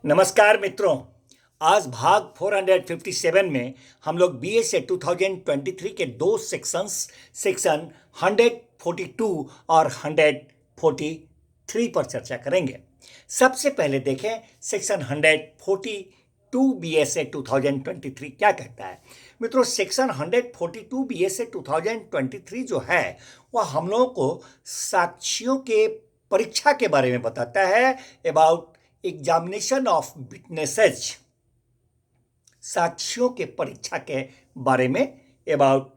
नमस्कार मित्रों। आज भाग 457 में हम लोग बीएसए 2023 के दो सेक्शंस सेक्शन 142 और 143 पर चर्चा करेंगे। सबसे पहले देखें सेक्शन 142 बीएसए 2023 क्या कहता है। मित्रों, सेक्शन 142 बीएसए 2023 जो है वह हम लोगों को साक्ष्यों के परीक्षा के बारे में बताता है। अबाउट एग्जामिनेशन ऑफ विटनेसेस, साक्ष्यों के परीक्षा के बारे में, अबाउट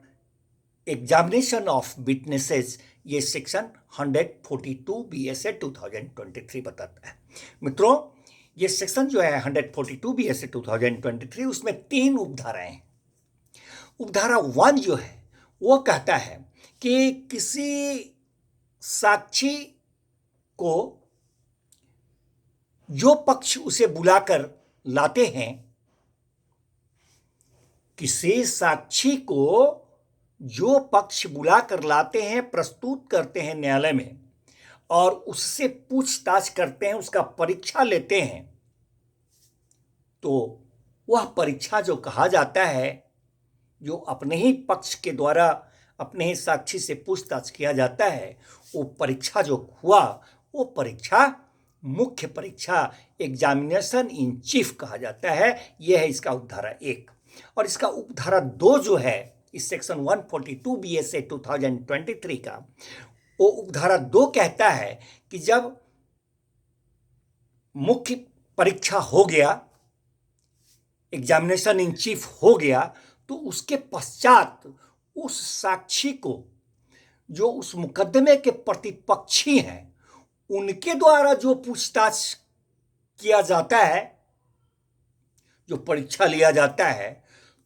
एग्जामिनेशन ऑफ विटनेसेस, ये सेक्शन 142 बीएसए 2023 बताता है। मित्रों, ये सेक्शन जो है 142 बीएसए 2023, उसमें 3 उपधाराएं हैं। उपधारा 1 जो है वो कहता है कि किसी साक्षी को जो पक्ष उसे बुलाकर लाते हैं, किसी साक्षी को जो पक्ष बुलाकर लाते हैं, प्रस्तुत करते हैं न्यायालय में और उससे पूछताछ करते हैं, उसका परीक्षा लेते हैं, तो वह परीक्षा जो कहा जाता है, जो अपने ही पक्ष के द्वारा अपने ही साक्षी से पूछताछ किया जाता है, वो परीक्षा जो हुआ वो परीक्षा मुख्य परीक्षा, एग्जामिनेशन इन चीफ कहा जाता है। यह है इसका उपधारा 1। और इसका उपधारा 2 जो है इस सेक्शन 142 बीएसए 2023 का, वो उपधारा 2 कहता है कि जब मुख्य परीक्षा हो गया, एग्जामिनेशन इन चीफ हो गया, तो उसके पश्चात उस साक्षी को जो उस मुकदमे के प्रतिपक्षी हैं उनके द्वारा जो पूछताछ किया जाता है, जो परीक्षा लिया जाता है,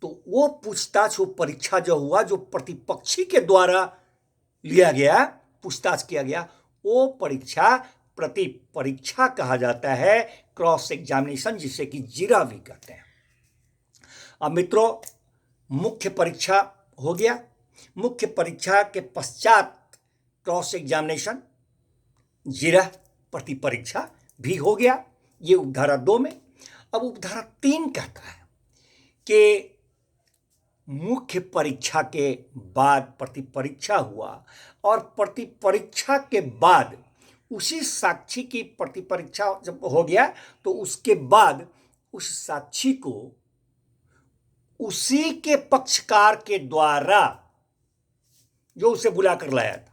तो वो पूछताछ, वो परीक्षा जो हुआ, जो प्रतिपक्षी के द्वारा लिया गया, पूछताछ किया गया, वो परीक्षा प्रतिपरीक्षा कहा जाता है, क्रॉस एग्जामिनेशन, जिसे कि जीरा भी कहते हैं। अब मित्रों, मुख्य परीक्षा हो गया, मुख्य परीक्षा के पश्चात क्रॉस एग्जामिनेशन, जीरा प्रतिपरीक्षा भी हो गया, ये उपधारा 2 में। अब उपधारा 3 कहता है कि मुख्य परीक्षा के बाद प्रतिपरीक्षा हुआ और प्रतिपरीक्षा के बाद उसी साक्षी की प्रतिपरीक्षा जब हो गया तो उसके बाद उस साक्षी को उसी के पक्षकार के द्वारा जो उसे बुलाकर लाया था,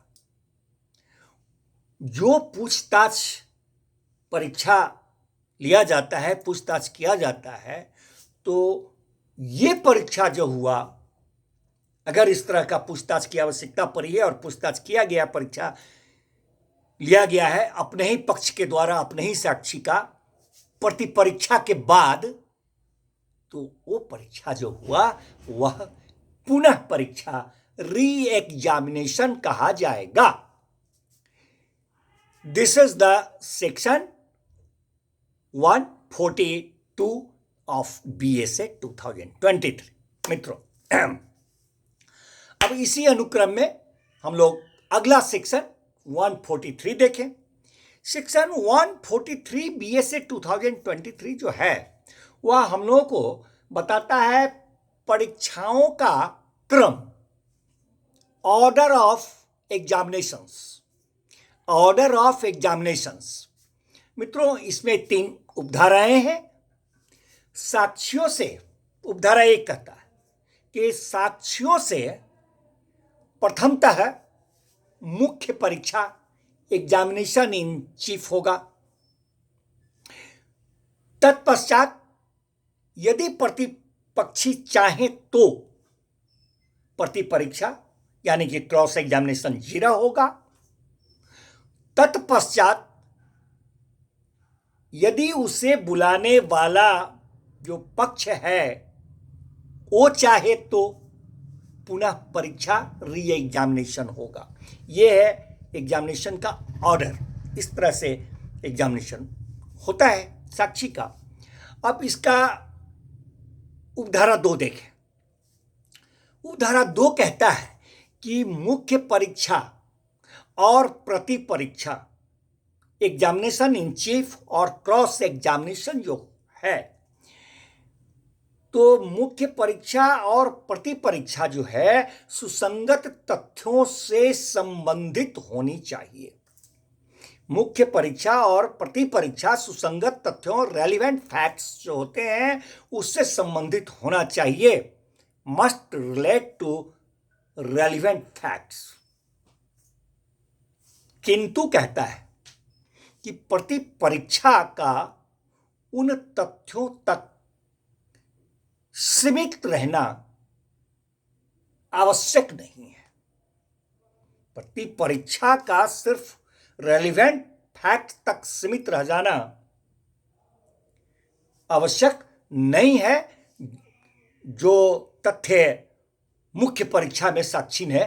जो पूछताछ परीक्षा लिया जाता है, पूछताछ किया जाता है, तो ये परीक्षा जो हुआ, अगर इस तरह का पूछताछ की आवश्यकता पड़ी है और पूछताछ किया गया, परीक्षा लिया गया है अपने ही पक्ष के द्वारा, अपने ही साक्षी का प्रतिपरीक्षा के बाद, तो वो परीक्षा जो हुआ वह पुनः परीक्षा, री एग्जामिनेशन कहा जाएगा। This is the section 142 of BSA 2023। मित्रों, अब इसी अनुक्रम में हम लोग अगला सेक्शन 143 देखें। सेक्शन 143 बीएसए 2023 जो है वह हम लोगों को बताता है परीक्षाओं का क्रम, order of examinations, order of examinations. मित्रों, इसमें 3 उपधाराएं हैं। साक्ष्यों से, उपधारा 1 कहता है कि साक्ष्यों से प्रथमतः मुख्य परीक्षा, एग्जामिनेशन इन चीफ होगा। तत्पश्चात यदि प्रतिपक्षी चाहे तो प्रतिपरीक्षा यानी कि क्रॉस एग्जामिनेशन जीरा होगा। तत्पश्चात यदि उसे बुलाने वाला जो पक्ष है वो चाहे तो पुनः परीक्षा, री एग्जामिनेशन होगा। यह है एग्जामिनेशन का ऑर्डर। इस तरह से एग्जामिनेशन होता है साक्षी का। अब इसका उपधारा 2 देखें। उपधारा 2 कहता है कि मुख्य परीक्षा और प्रतिपरीक्षा, एग्जामिनेशन इन चीफ और क्रॉस एग्जामिनेशन जो है। तो मुख्य परीक्षा और प्रति परीक्षा जो है सुसंगत तथ्यों से संबंधित होनी चाहिए। मुख्य परीक्षा और प्रति परीक्षा सुसंगत तथ्यों, रेलिवेंट फैक्ट्स जो होते हैं उससे संबंधित होना चाहिए। Must relate to relevant facts. किंतु कहता है कि प्रति परीक्षा का उन तथ्यों तक सीमित रहना आवश्यक नहीं है। प्रति परीक्षा का सिर्फ रेलिवेंट फैक्ट तक सीमित रह जाना आवश्यक नहीं है। जो तथ्य मुख्य परीक्षा में साक्षी ने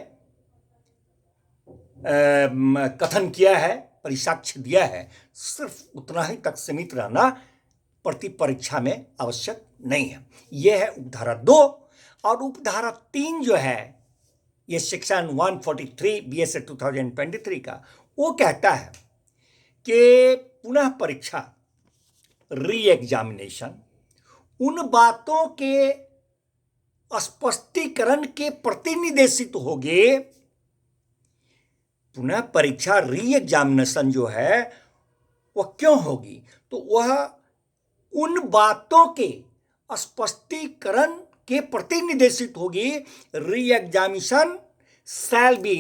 कथन किया है, परिसाक्ष्य दिया है, सिर्फ उतना ही तक सीमित रहना प्रति परीक्षा में आवश्यक नहीं है। यह है उपधारा 2। और उपधारा 3 जो है, यह सेक्शन 143 BSA 2023 का, वो कहता है कि पुनः परीक्षा, री एग्जामिनेशन, उन बातों के स्पष्टीकरण के प्रति निर्देशित होगी। पुनः परीक्षा, री एग्जामिनेशन जो है वह क्यों होगी? तो वह उन बातों के स्पष्टीकरण के प्रति निर्देशित होगी। Re examination shall be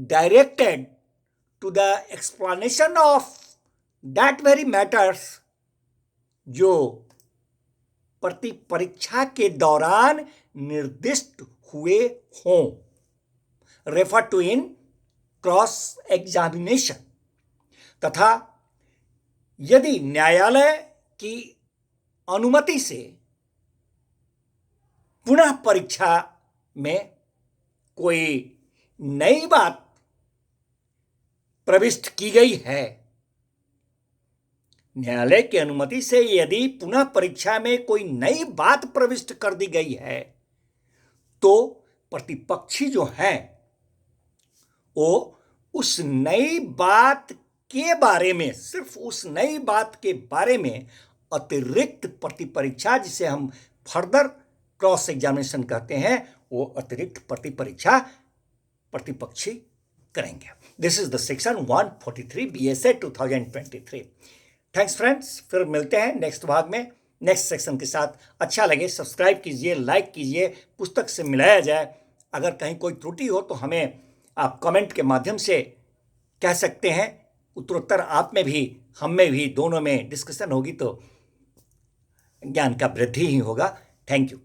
directed to the explanation of that very matters जो प्रति परीक्षा के दौरान निर्दिष्ट हुए हों। Refer to in cross examination. तथा यदि न्यायालय की अनुमति से पुनः परीक्षा में कोई नई बात प्रविष्ट की गई है, न्यायालय की अनुमति से यदि पुनः परीक्षा में कोई नई बात प्रविष्ट कर दी गई है, तो प्रतिपक्षी जो हैं वो उस नई बात के बारे में, सिर्फ उस नई बात के बारे में अतिरिक्त प्रति परीक्षा, जिसे हम फर्दर क्रॉस एग्जामिनेशन कहते हैं, वो अतिरिक्त प्रति परीक्षा प्रतिपक्षी करेंगे। This is the section 143 BSA 2023। Thanks friends, फिर मिलते हैं नेक्स्ट भाग में नेक्स्ट सेक्शन के साथ। अच्छा लगे सब्सक्राइब कीजिए, लाइक कीजिए, पुस्तक से मिलाया जाए। अगर कहीं कोई त्रुटि हो तो हमें आप कमेंट के माध्यम से कह सकते हैं। उत्तरोत्तर आप में भी हम में भी दोनों में डिस्कशन होगी तो ज्ञान का वृद्धि ही होगा। Thank you.